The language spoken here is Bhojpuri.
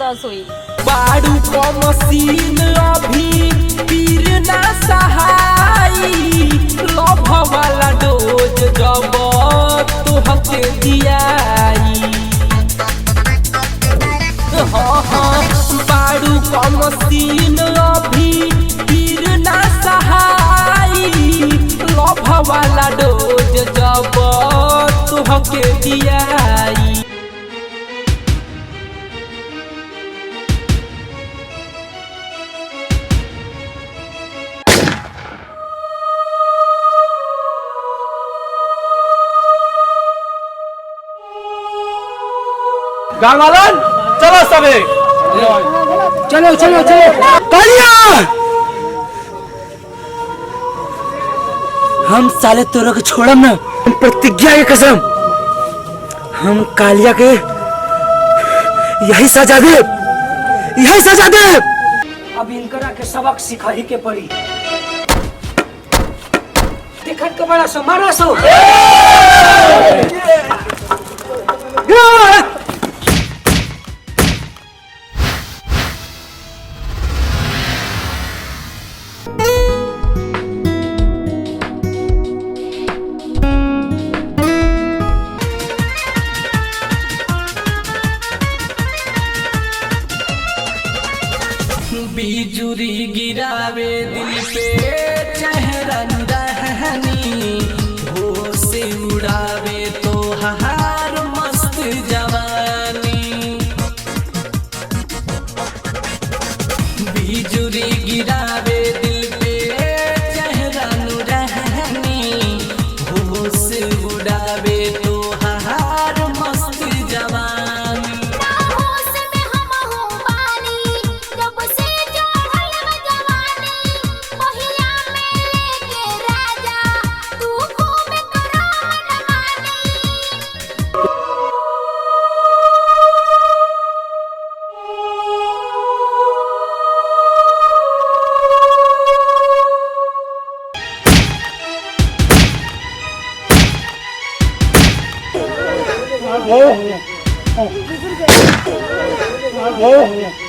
बर्दाश्त हुई। बारू को मशीन अभी पीर ना सहाई, लभ वाला डोज जब तोहके दियाई। बारू को मशीन अभी पीर ना सहाई, लभ वाला डोज जब तोहके दियाई। गाँव वालन चलो सबे, चलो चलो चलो। कालिया, हम साले तोरा को छोड़म ना, प्रतिज्ञा के कसम, हम कालिया के यही सजा दे, यही सजा दे। अब इनकरा के सबक सिखाही के पड़ी। देखत के बड़ा सो मारा सो। बिजुरी गिरावे दिल पे चेहरा रहनी, हो से उड़ावे तो हार मस्त जवानी। बिजुरी गिरावे दिल पे चेहरा रहनी, हो से उड़ावे तो हार मस्त जवानी। Oh,